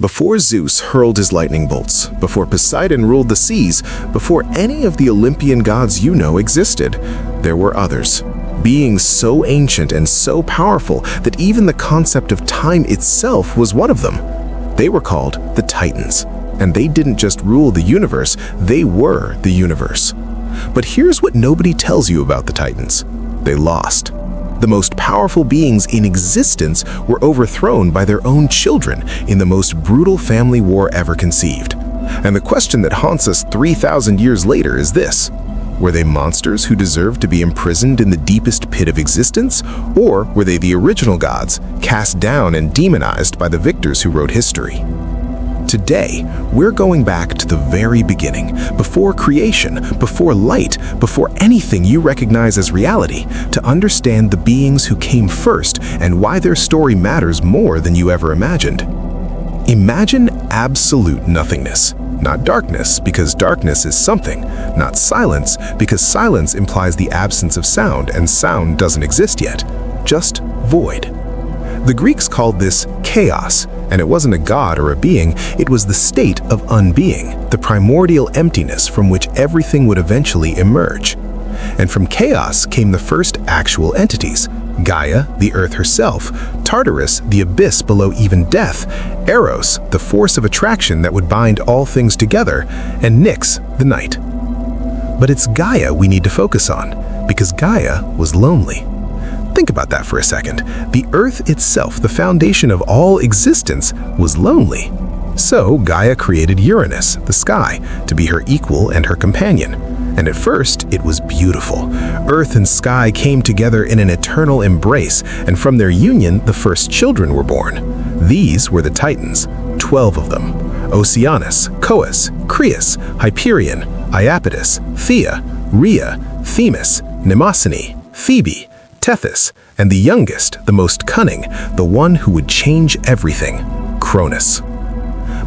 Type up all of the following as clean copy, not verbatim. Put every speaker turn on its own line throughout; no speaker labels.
Before Zeus hurled his lightning bolts, before Poseidon ruled the seas, before any of the Olympian gods you know existed, there were others. Beings so ancient and so powerful that even the concept of time itself was one of them. They were called the Titans, and they didn't just rule the universe, they were the universe. But here's what nobody tells you about the Titans. They lost. The most powerful beings in existence were overthrown by their own children in the most brutal family war ever conceived. And the question that haunts us 3,000 years later is this: were they monsters who deserved to be imprisoned in the deepest pit of existence? Or were they the original gods, cast down and demonized by the victors who wrote history? Today, we're going back to the very beginning, before creation, before light, before anything you recognize as reality, to understand the beings who came first and why their story matters more than you ever imagined. Imagine absolute nothingness. Not darkness, because darkness is something. Not silence, because silence implies the absence of sound, and sound doesn't exist yet. Just void. The Greeks called this chaos, and it wasn't a god or a being, it was the state of unbeing, the primordial emptiness from which everything would eventually emerge. And from chaos came the first actual entities: Gaia, the earth herself; Tartarus, the abyss below even death; Eros, the force of attraction that would bind all things together; and Nyx, the night. But it's Gaia we need to focus on, because Gaia was lonely. Think about that for a second. The earth itself, the foundation of all existence, was lonely. So Gaia created Uranus, the sky, to be her equal and her companion. And at first, it was beautiful. Earth and sky came together in an eternal embrace, and from their union, the first children were born. These were the Titans, 12 of them: Oceanus, Coeus, Creus, Hyperion, Iapetus, Thea, Rhea, Themis, Mnemosyne, Phoebe, Tethys, and the youngest, the most cunning, the one who would change everything, Cronus.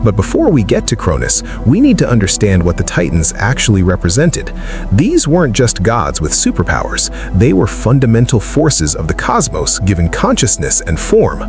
But before we get to Cronus, we need to understand what the Titans actually represented. These weren't just gods with superpowers. They were fundamental forces of the cosmos given consciousness and form.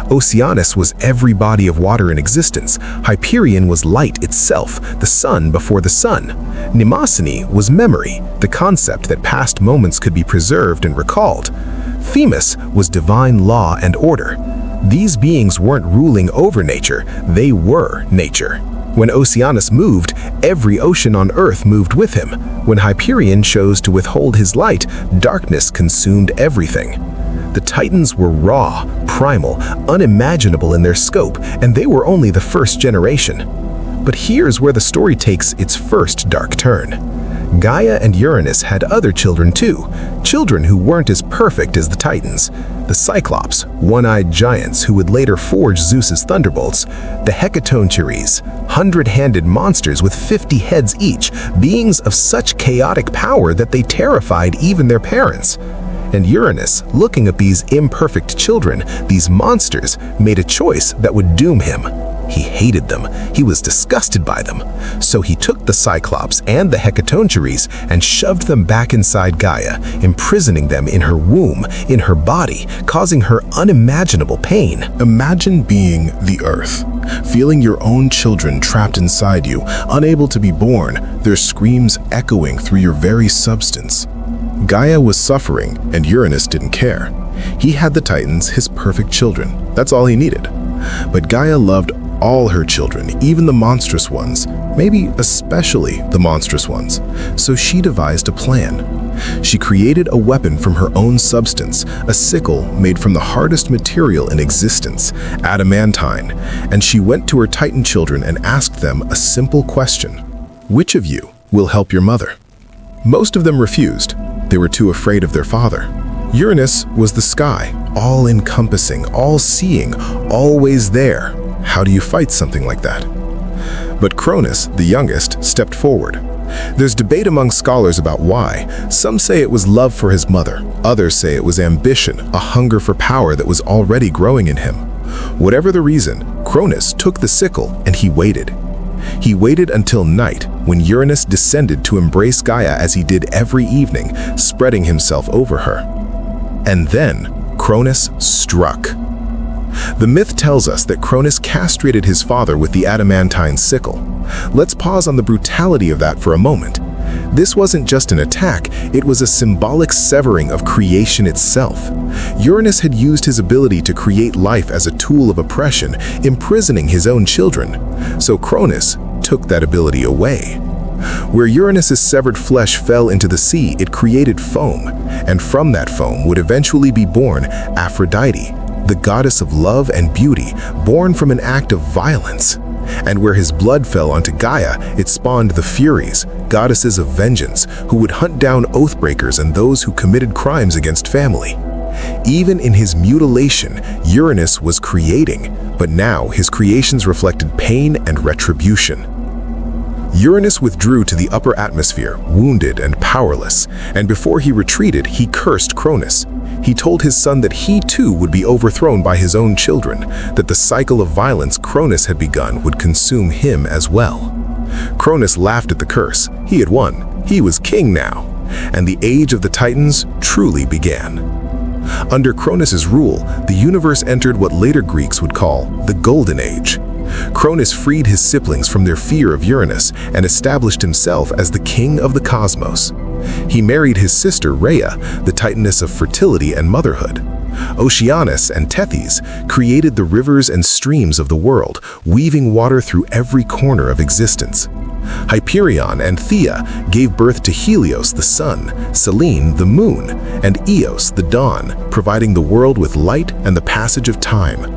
Oceanus was every body of water in existence. Hyperion was light itself, the sun before the sun. Mnemosyne was memory, the concept that past moments could be preserved and recalled. Themis was divine law and order. These beings weren't ruling over nature, they were nature. When Oceanus moved, every ocean on Earth moved with him. When Hyperion chose to withhold his light, darkness consumed everything. The Titans were raw, primal, unimaginable in their scope, and they were only the first generation. But here's where the story takes its first dark turn. Gaia and Uranus had other children too, children who weren't as perfect as the Titans. The Cyclops, one-eyed giants who would later forge Zeus's thunderbolts. The Hecatoncheires, 100-handed monsters with 50 heads each, beings of such chaotic power that they terrified even their parents. And Uranus, looking at these imperfect children, these monsters, made a choice that would doom him. He hated them. He was disgusted by them. So he took the Cyclops and the Hecatoncheires and shoved them back inside Gaia, imprisoning them in her womb, in her body, causing her unimaginable pain.
Imagine being the Earth, feeling your own children trapped inside you, unable to be born, their screams echoing through your very substance. Gaia was suffering, and Uranus didn't care. He had the Titans, his perfect children. That's all he needed. But Gaia loved all her children, even the monstrous ones, maybe especially the monstrous ones. So she devised a plan. She created a weapon from her own substance, a sickle made from the hardest material in existence, adamantine, and she went to her Titan children and asked them a simple question: which of you will help your mother? Most of them refused. They were too afraid of their father. Uranus was the sky, all-encompassing, all-seeing, always there. How do you fight something like that? But Cronus, the youngest, stepped forward. There's debate among scholars about why. Some say it was love for his mother. Others say it was ambition, a hunger for power that was already growing in him. Whatever the reason, Cronus took the sickle and he waited. He waited until night, when Uranus descended to embrace Gaia as he did every evening, spreading himself over her. And then Cronus struck. The myth tells us that Cronus castrated his father with the adamantine sickle. Let's pause on the brutality of that for a moment. This wasn't just an attack, it was a symbolic severing of creation itself. Uranus had used his ability to create life as a tool of oppression, imprisoning his own children. So Cronus took that ability away. Where Uranus's severed flesh fell into the sea, it created foam, and from that foam would eventually be born Aphrodite, the goddess of love and beauty, born from an act of violence. And where his blood fell onto Gaia, it spawned the Furies, goddesses of vengeance, who would hunt down oathbreakers and those who committed crimes against family. Even in his mutilation, Uranus was creating, but now his creations reflected pain and retribution. Uranus withdrew to the upper atmosphere, wounded and powerless, and before he retreated, he cursed Cronus. He told his son that he too would be overthrown by his own children, that the cycle of violence Cronus had begun would consume him as well. Cronus laughed at the curse. He had won. He was king now, and the age of the Titans truly began. Under Cronus's rule, the universe entered what later Greeks would call the Golden Age. Cronus freed his siblings from their fear of Uranus and established himself as the king of the cosmos. He married his sister Rhea, the titaness of fertility and motherhood. Oceanus and Tethys created the rivers and streams of the world, weaving water through every corner of existence. Hyperion and Rhea gave birth to Helios the sun, Selene the moon, and Eos the dawn, providing the world with light and the passage of time.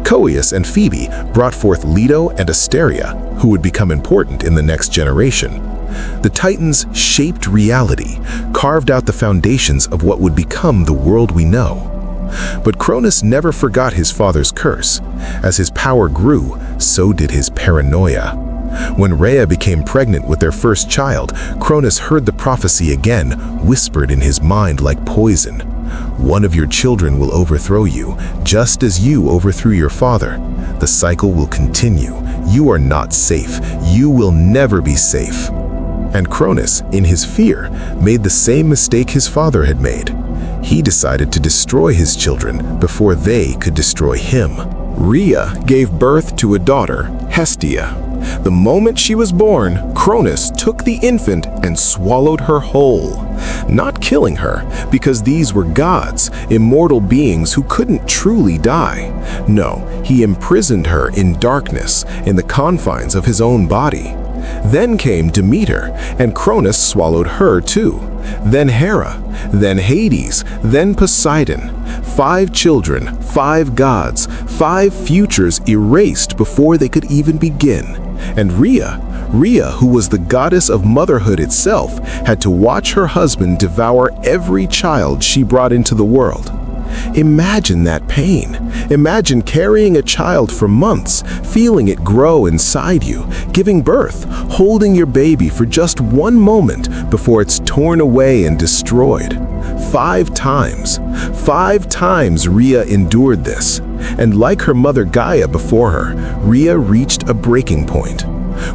Coeus and Phoebe brought forth Leto and Asteria, who would become important in the next generation. The Titans shaped reality, carved out the foundations of what would become the world we know. But Cronus never forgot his father's curse. As his power grew, so did his paranoia. When Rhea became pregnant with their first child, Cronus heard the prophecy again, whispered in his mind like poison. One of your children will overthrow you, just as you overthrew your father. The cycle will continue. You are not safe. You will never be safe. And Cronus, in his fear, made the same mistake his father had made. He decided to destroy his children before they could destroy him. Rhea gave birth to a daughter, Hestia. The moment she was born, Cronus took the infant and swallowed her whole. Not killing her, because these were gods, immortal beings who couldn't truly die. No, he imprisoned her in darkness, in the confines of his own body. Then came Demeter, and Cronus swallowed her too. Then Hera, then Hades, then Poseidon. 5 children, 5 gods, 5 futures erased before they could even begin. And Rhea, who was the goddess of motherhood itself, had to watch her husband devour every child she brought into the world. Imagine that pain. Imagine carrying a child for months, feeling it grow inside you, giving birth, holding your baby for just one moment before it's torn away and destroyed. 5 times. 5 times Rhea endured this. And like her mother Gaia before her, Rhea reached a breaking point.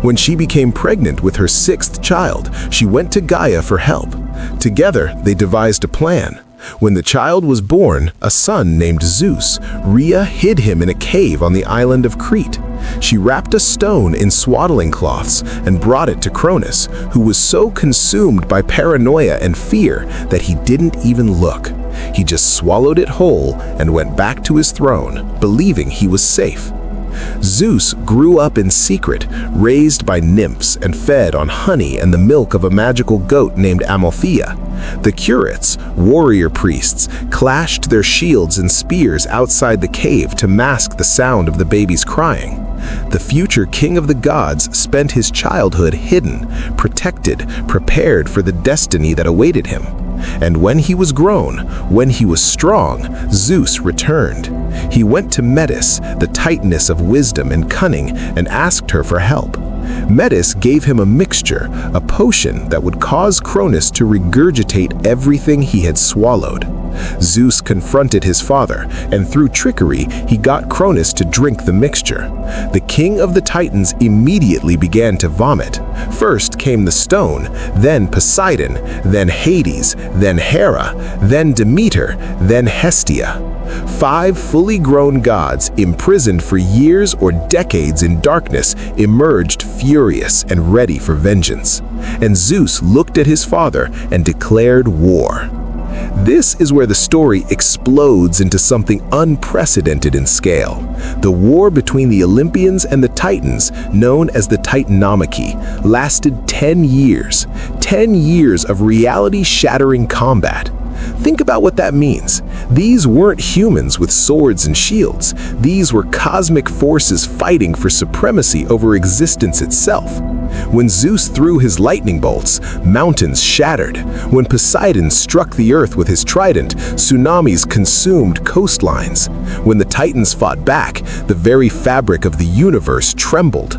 When she became pregnant with her 6th child, she went to Gaia for help. Together, they devised a plan. When the child was born, a son named Zeus, Rhea hid him in a cave on the island of Crete. She wrapped a stone in swaddling cloths and brought it to Cronus, who was so consumed by paranoia and fear that he didn't even look. He just swallowed it whole and went back to his throne, believing he was safe. Zeus grew up in secret, raised by nymphs and fed on honey and the milk of a magical goat named Amalthea. The Curates, warrior priests, clashed their shields and spears outside the cave to mask the sound of the baby's crying. The future king of the gods spent his childhood hidden, protected, prepared for the destiny that awaited him. And when he was grown, when he was strong, Zeus returned. He went to Metis, the titaness of wisdom and cunning, and asked her for help. Metis gave him a mixture, a potion that would cause Cronus to regurgitate everything he had swallowed.
Zeus confronted his father, and through trickery, he got Cronus to drink the mixture. The king of the Titans immediately began to vomit. First came the stone, then Poseidon, then Hades, then Hera, then Demeter, then Hestia. 5 fully grown gods, imprisoned for years or decades in darkness, emerged furious and ready for vengeance. And Zeus looked at his father and declared war. This is where the story explodes into something unprecedented in scale. The war between the Olympians and the Titans, known as the Titanomachy, lasted 10 years. 10 years of reality-shattering combat. Think about what that means. These weren't humans with swords and shields. These were cosmic forces fighting for supremacy over existence itself. When Zeus threw his lightning bolts, mountains shattered. When Poseidon struck the earth with his trident, tsunamis consumed coastlines. When the Titans fought back, the very fabric of the universe trembled.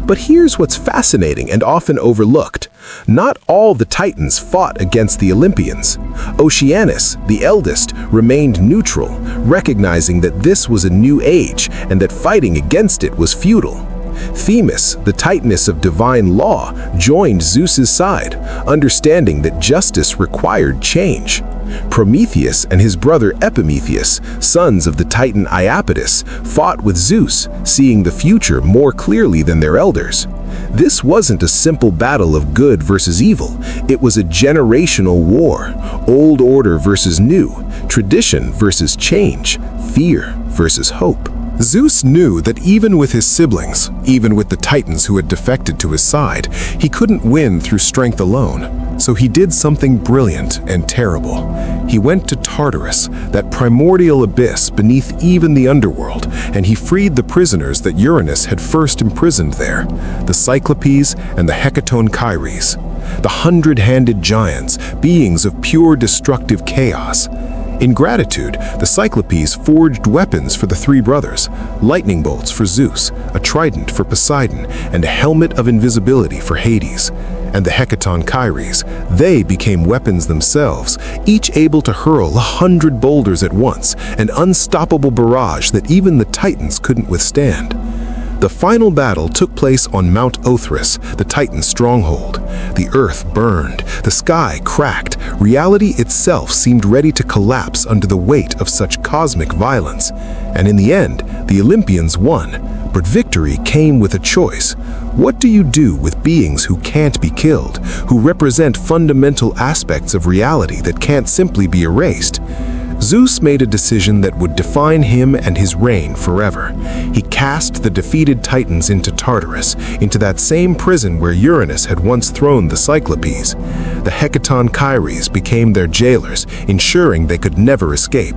But here's what's fascinating and often overlooked. Not all the Titans fought against the Olympians. Oceanus, the eldest, remained neutral, recognizing that this was a new age and that fighting against it was futile. Themis, the Titaness of divine law, joined Zeus's side, understanding that justice required change. Prometheus and his brother Epimetheus, sons of the Titan Iapetus, fought with Zeus, seeing the future more clearly than their elders. This wasn't a simple battle of good versus evil. It was a generational war. Old order versus new, tradition versus change, fear versus hope.
Zeus knew that even with his siblings, even with the Titans who had defected to his side, he couldn't win through strength alone. So he did something brilliant and terrible. He went to Tartarus, that primordial abyss beneath even the underworld, and he freed the prisoners that Uranus had first imprisoned there, the Cyclopes and the Hecatonchires, the 100-handed giants, beings of pure destructive chaos. In gratitude, the Cyclopes forged weapons for the 3 brothers, lightning bolts for Zeus, a trident for Poseidon, and a helmet of invisibility for Hades. And the Hecatonchires, they became weapons themselves, each able to hurl 100 boulders at once, an unstoppable barrage that even the Titans couldn't withstand. The final battle took place on Mount Othrys, the Titan stronghold. The earth burned, the sky cracked, reality itself seemed ready to collapse under the weight of such cosmic violence. And in the end, the Olympians won, but victory came with a choice. What do you do with beings who can't be killed, who represent fundamental aspects of reality that can't simply be erased? Zeus made a decision that would define him and his reign forever. He cast the defeated Titans into Tartarus, into that same prison where Uranus had once thrown the Cyclopes. The Hecatonchires became their jailers, ensuring they could never escape.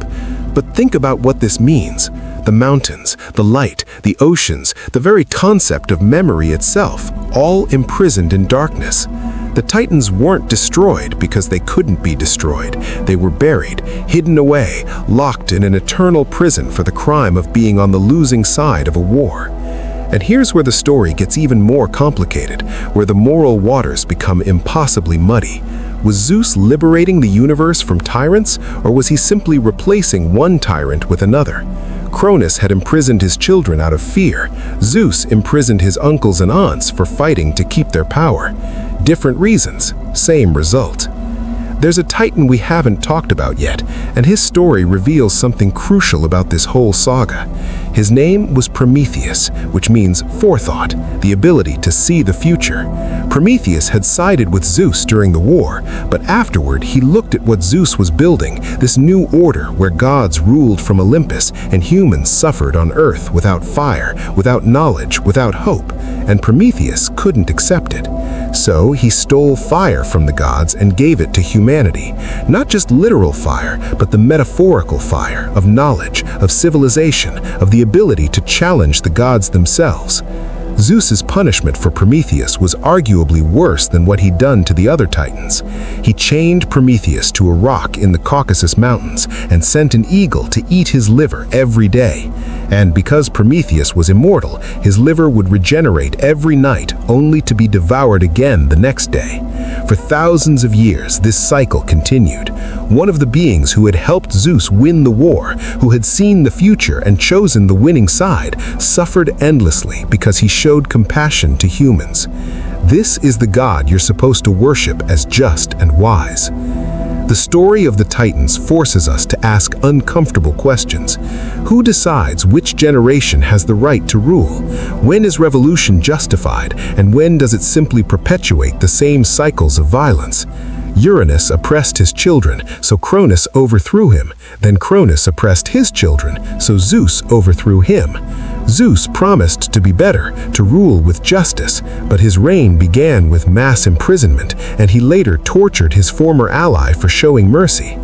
But think about what this means. The mountains, the light, the oceans, the very concept of memory itself, all imprisoned in darkness. The Titans weren't destroyed because they couldn't be destroyed. They were buried, hidden away, locked in an eternal prison for the crime of being on the losing side of a war. And here's where the story gets even more complicated, where the moral waters become impossibly muddy. Was Zeus liberating the universe from tyrants, or was he simply replacing one tyrant with another? Cronus had imprisoned his children out of fear. Zeus imprisoned his uncles and aunts for fighting to keep their power. Different reasons, same result. There's a Titan we haven't talked about yet, and his story reveals something crucial about this whole saga. His name was Prometheus, which means forethought, the ability to see the future. Prometheus had sided with Zeus during the war, but afterward he looked at what Zeus was building, this new order where gods ruled from Olympus and humans suffered on earth without fire, without knowledge, without hope, and Prometheus couldn't accept it. So he stole fire from the gods and gave it to humanity. Not just literal fire, but the metaphorical fire of knowledge, of civilization, of the ability to challenge the gods themselves. Zeus's punishment for Prometheus was arguably worse than what he'd done to the other Titans. He chained Prometheus to a rock in the Caucasus Mountains and sent an eagle to eat his liver every day. And because Prometheus was immortal, his liver would regenerate every night, only to be devoured again the next day. For thousands of years, this cycle continued. One of the beings who had helped Zeus win the war, who had seen the future and chosen the winning side, suffered endlessly because he showed compassion to humans. This is the God you're supposed to worship as just and wise. The story of the Titans forces us to ask uncomfortable questions. Who decides which generation has the right to rule? When is revolution justified, and when does it simply perpetuate the same cycles of violence? Uranus oppressed his children, so Cronus overthrew him. Then Cronus oppressed his children, so Zeus overthrew him. Zeus promised to be better, to rule with justice, but his reign began with mass imprisonment, and he later tortured his former ally for showing mercy.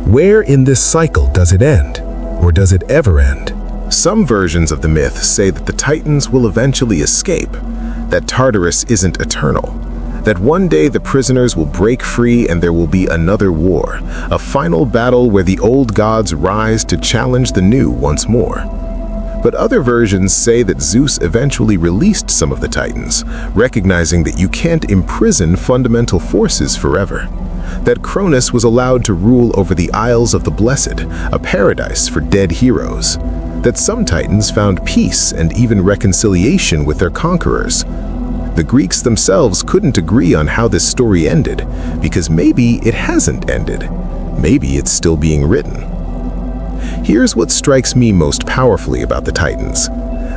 Where in this cycle does it end? Or does it ever end?
Some versions of the myth say that the Titans will eventually escape, that Tartarus isn't eternal, that one day the prisoners will break free and there will be another war, a final battle where the old gods rise to challenge the new once more. But other versions say that Zeus eventually released some of the Titans, recognizing that you can't imprison fundamental forces forever. That Cronus was allowed to rule over the Isles of the Blessed, a paradise for dead heroes. That some Titans found peace and even reconciliation with their conquerors. The Greeks themselves couldn't agree on how this story ended, because maybe it hasn't ended. Maybe it's still being written. Here's what strikes me most powerfully about the Titans.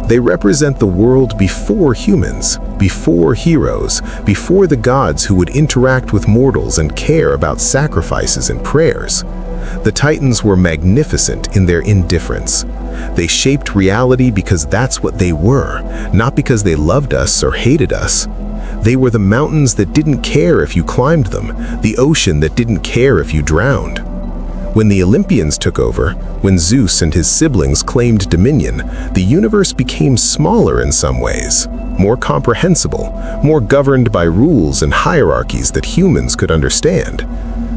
They represent the world before humans, before heroes, before the gods who would interact with mortals and care about sacrifices and prayers. The Titans were magnificent in their indifference. They shaped reality because that's what they were, not because they loved us or hated us. They were the mountains that didn't care if you climbed them, the ocean that didn't care if you drowned. When the Olympians took over, when Zeus and his siblings claimed dominion, the universe became smaller in some ways, more comprehensible, more governed by rules and hierarchies that humans could understand.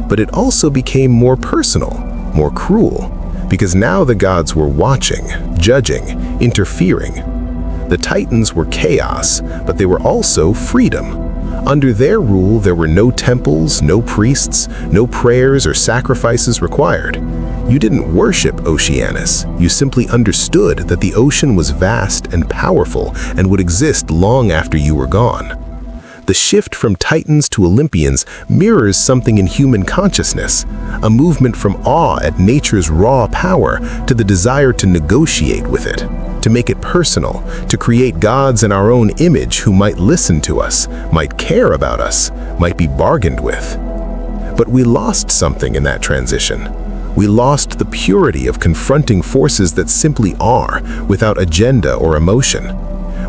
But it also became more personal, more cruel, because now the gods were watching, judging, interfering. The Titans were chaos, but they were also freedom. Under their rule, there were no temples, no priests, no prayers or sacrifices required. You didn't worship Oceanus. You simply understood that the ocean was vast and powerful and would exist long after you were gone. The shift from Titans to Olympians mirrors something in human consciousness, a movement from awe at nature's raw power to the desire to negotiate with it, to make it personal, to create gods in our own image who might listen to us, might care about us, might be bargained with. But we lost something in that transition. We lost the purity of confronting forces that simply are, without agenda or emotion.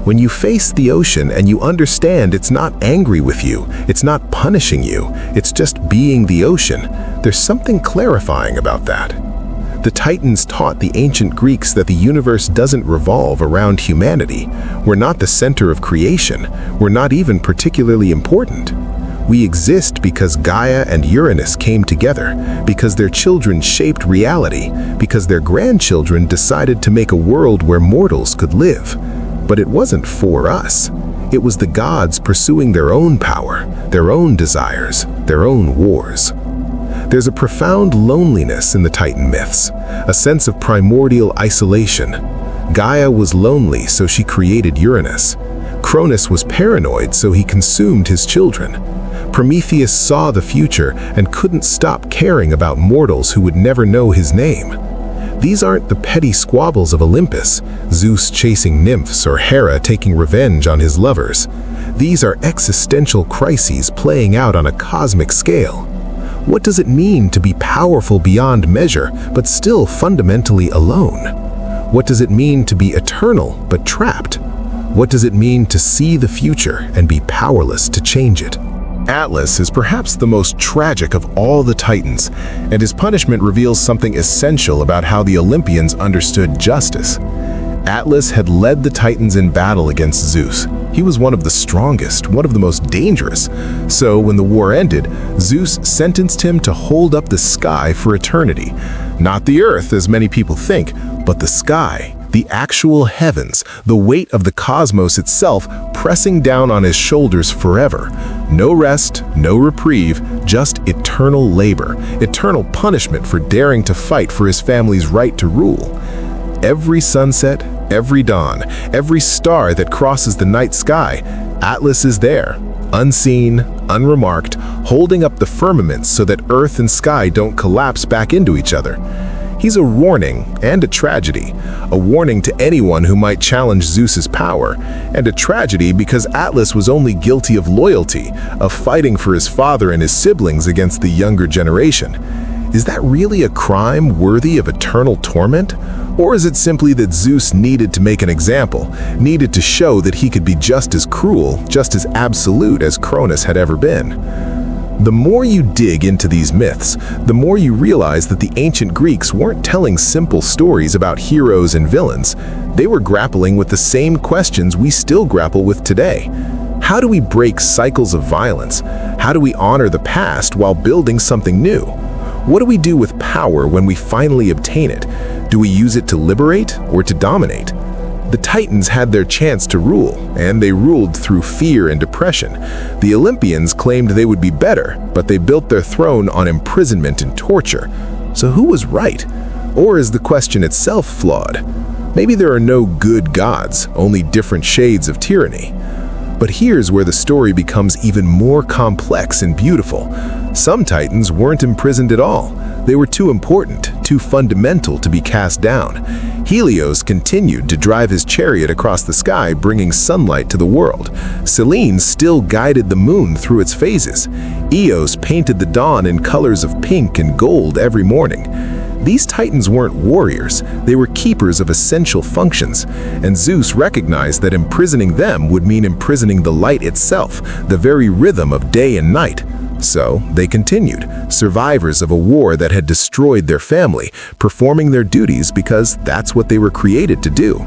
When you face the ocean and you understand it's not angry with you, it's not punishing you, it's just being the ocean, there's something clarifying about that. The Titans taught the ancient Greeks that the universe doesn't revolve around humanity. We're not the center of creation. We're not even particularly important. We exist because Gaia and Uranus came together, because their children shaped reality, because their grandchildren decided to make a world where mortals could live. But it wasn't for us. It was the gods pursuing their own power, their own desires, their own wars. There's a profound loneliness in the Titan myths, a sense of primordial isolation. Gaia was lonely, so she created Uranus. Cronus was paranoid, so he consumed his children. Prometheus saw the future and couldn't stop caring about mortals who would never know his name. These aren't the petty squabbles of Olympus, Zeus chasing nymphs or Hera taking revenge on his lovers. These are existential crises playing out on a cosmic scale. What does it mean to be powerful beyond measure, but still fundamentally alone? What does it mean to be eternal, but trapped? What does it mean to see the future and be powerless to change it? Atlas is perhaps the most tragic of all the Titans, and his punishment reveals something essential about how the Olympians understood justice.
Atlas had led the Titans in battle against Zeus. He was one of the strongest, one of the most dangerous. So when the war ended, Zeus sentenced him to hold up the sky for eternity. Not the earth, as many people think, but the sky, the actual heavens, the weight of the cosmos itself pressing down on his shoulders forever. No rest, no reprieve, just eternal labor, eternal punishment for daring to fight for his family's right to rule. Every sunset, every dawn, every star that crosses the night sky, Atlas is there, unseen, unremarked, holding up the firmaments so that earth and sky don't collapse back into each other. He's a warning and a tragedy, a warning to anyone who might challenge Zeus's power, and a tragedy because Atlas was only guilty of loyalty, of fighting for his father and his siblings against the younger generation. Is that really a crime worthy of eternal torment? Or is it simply that Zeus needed to make an example, needed to show that he could be just as cruel, just as absolute as Cronus had ever been? The more you dig into these myths, the more you realize that the ancient Greeks weren't telling simple stories about heroes and villains. They were grappling with the same questions we still grapple with today. How do we break cycles of violence? How do we honor the past while building something new? What do we do with power when we finally obtain it? Do we use it to liberate or to dominate? The Titans had their chance to rule, and they ruled through fear and oppression. The Olympians claimed they would be better, but they built their throne on imprisonment and torture. So who was right? Or is the question itself flawed? Maybe there are no good gods, only different shades of tyranny. But here's where the story becomes even more complex and beautiful. Some Titans weren't imprisoned at all. They were too important, too fundamental to be cast down. Helios continued to drive his chariot across the sky, bringing sunlight to the world. Selene still guided the moon through its phases. Eos painted the dawn in colors of pink and gold every morning. These Titans weren't warriors, they were keepers of essential functions, and Zeus recognized that imprisoning them would mean imprisoning the light itself, the very rhythm of day and night. So they continued, survivors of a war that had destroyed their family, performing their duties because that's what they were created to do.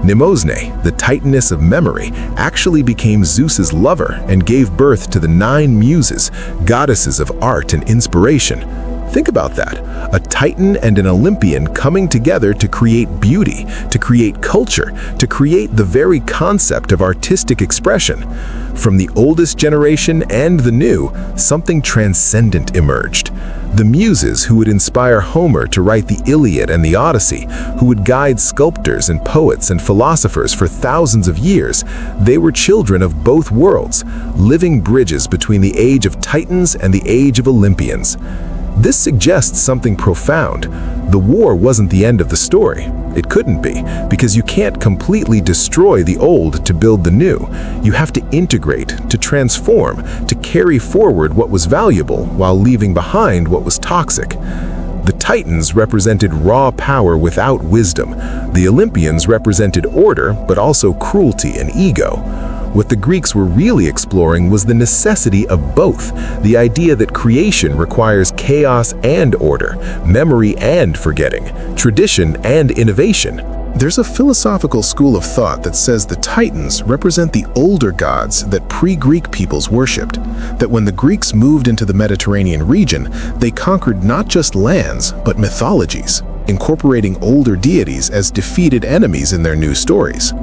Mnemosyne, the Titaness of memory, actually became Zeus's lover and gave birth to the 9 muses, goddesses of art and inspiration. Think about that, a Titan and an Olympian coming together to create beauty, to create culture, to create the very concept of artistic expression. From the oldest generation and the new, something transcendent emerged. The muses who would inspire Homer to write the Iliad and the Odyssey, who would guide sculptors and poets and philosophers for thousands of years, they were children of both worlds, living bridges between the age of Titans and the age of Olympians. This suggests something profound. The war wasn't the end of the story. It couldn't be, because you can't completely destroy the old to build the new. You have to integrate, to transform, to carry forward what was valuable while leaving behind what was toxic. The Titans represented raw power without wisdom. The Olympians represented order, but also cruelty and ego. What the Greeks were really exploring was the necessity of both, the idea that creation requires chaos and order, memory and forgetting, tradition and innovation.
There's a philosophical school of thought that says the Titans represent the older gods that pre-Greek peoples worshipped, that when the Greeks moved into the Mediterranean region, they conquered not just lands, but mythologies, incorporating older deities as defeated enemies in their new stories.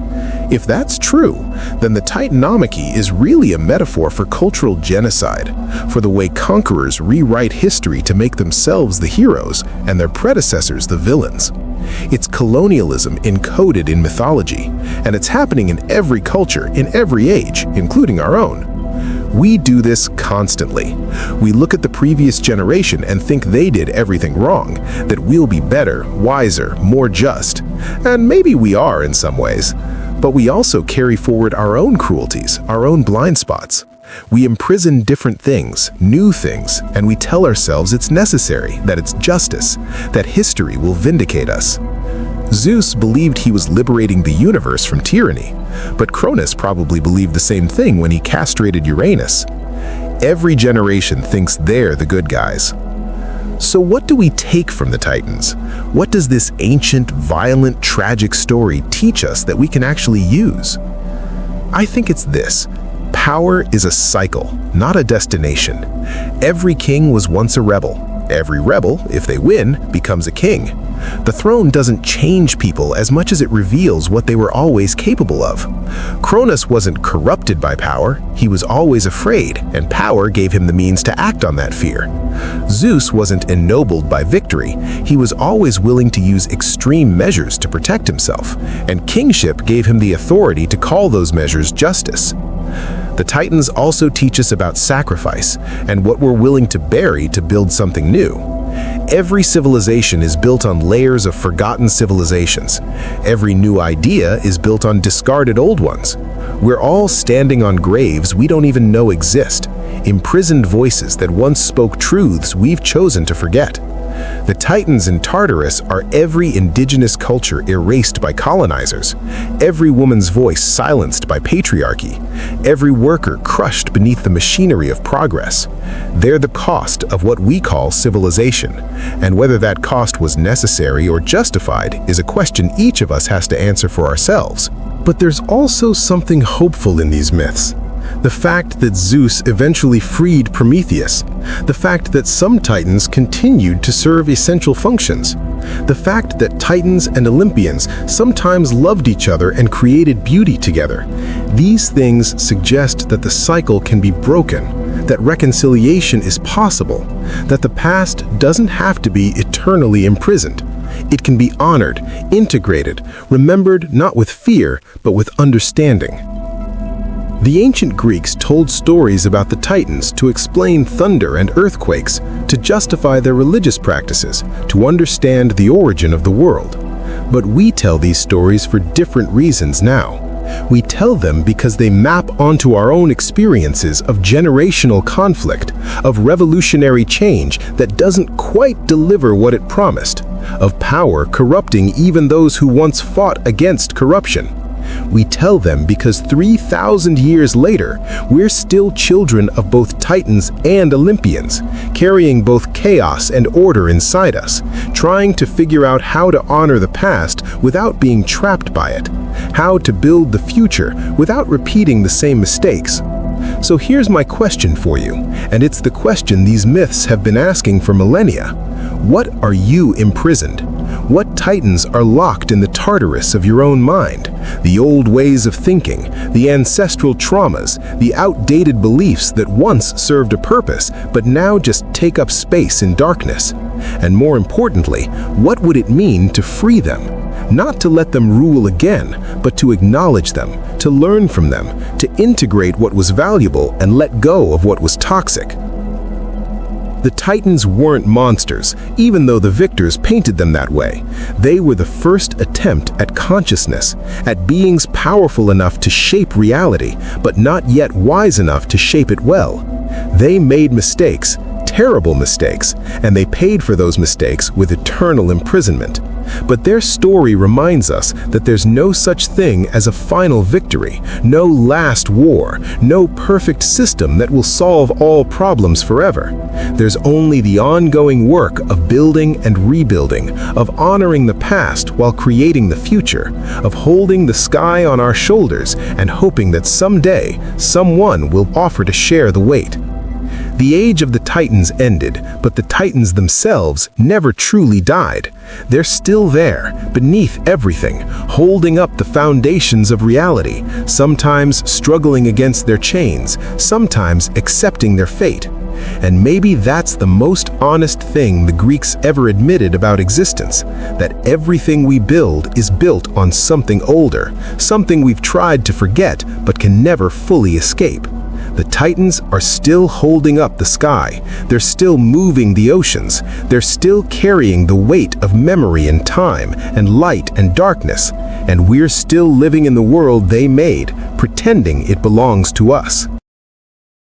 If that's true, then the Titanomachy is really a metaphor for cultural genocide, for the way conquerors rewrite history to make themselves the heroes and their predecessors the villains. It's colonialism encoded in mythology, and it's happening in every culture, in every age, including our own. We do this constantly. We look at the previous generation and think they did everything wrong, that we'll be better, wiser, more just. And maybe we are in some ways. But we also carry forward our own cruelties, our own blind spots. We imprison different things, new things, and we tell ourselves it's necessary, that it's justice, that history will vindicate us. Zeus believed he was liberating the universe from tyranny, but Cronus probably believed the same thing when he castrated Uranus. Every generation thinks they're the good guys. So what do we take from the Titans? What does this ancient, violent, tragic story teach us that we can actually use? I think it's this. Power is a cycle, not a destination. Every king was once a rebel. Every rebel, if they win, becomes a king. The throne doesn't change people as much as it reveals what they were always capable of. Cronus wasn't corrupted by power, he was always afraid, and power gave him the means to act on that fear. Zeus wasn't ennobled by victory, he was always willing to use extreme measures to protect himself, and kingship gave him the authority to call those measures justice. The Titans also teach us about sacrifice and what we're willing to bury to build something new. Every civilization is built on layers of forgotten civilizations. Every new idea is built on discarded old ones. We're all standing on graves we don't even know exist, imprisoned voices that once spoke truths we've chosen to forget. The Titans in Tartarus are every indigenous culture erased by colonizers, every woman's voice silenced by patriarchy, every worker crushed beneath the machinery of progress. They're the cost of what we call civilization, and whether that cost was necessary or justified is a question each of us has to answer for ourselves. But there's also something hopeful in these myths. The fact that Zeus eventually freed Prometheus, the fact that some Titans continued to serve essential functions, the fact that Titans and Olympians sometimes loved each other and created beauty together. These things suggest that the cycle can be broken, that reconciliation is possible, that the past doesn't have to be eternally imprisoned. It can be honored, integrated, remembered not with fear, but with understanding. The ancient Greeks told stories about the Titans to explain thunder and earthquakes, to justify their religious practices, to understand the origin of the world. But we tell these stories for different reasons now. We tell them because they map onto our own experiences of generational conflict, of revolutionary change that doesn't quite deliver what it promised, of power corrupting even those who once fought against corruption. We tell them because 3,000 years later, we're still children of both Titans and Olympians, carrying both chaos and order inside us, trying to figure out how to honor the past without being trapped by it, how to build the future without repeating the same mistakes. So here's my question for you, and it's the question these myths have been asking for millennia. What are you imprisoned? What Titans are locked in the Tartarus of your own mind? The old ways of thinking, the ancestral traumas, the outdated beliefs that once served a purpose but now just take up space in darkness? And more importantly, what would it mean to free them? Not to let them rule again, but to acknowledge them, to learn from them, to integrate what was valuable and let go of what was toxic. The Titans weren't monsters, even though the victors painted them that way. They were the first attempt at consciousness, at beings powerful enough to shape reality, but not yet wise enough to shape it well. They made mistakes, terrible mistakes, and they paid for those mistakes with eternal imprisonment. But their story reminds us that there's no such thing as a final victory, no last war, no perfect system that will solve all problems forever. There's only the ongoing work of building and rebuilding, of honoring the past while creating the future, of holding the sky on our shoulders and hoping that someday someone will offer to share the weight. The age of the Titans ended, but the Titans themselves never truly died. They're still there, beneath everything, holding up the foundations of reality, sometimes struggling against their chains, sometimes accepting their fate. And maybe that's the most honest thing the Greeks ever admitted about existence, that everything we build is built on something older, something we've tried to forget but can never fully escape. The Titans are still holding up the sky, they're still moving the oceans, they're still carrying the weight of memory and time and light and darkness, and we're still living in the world they made, pretending it belongs to us.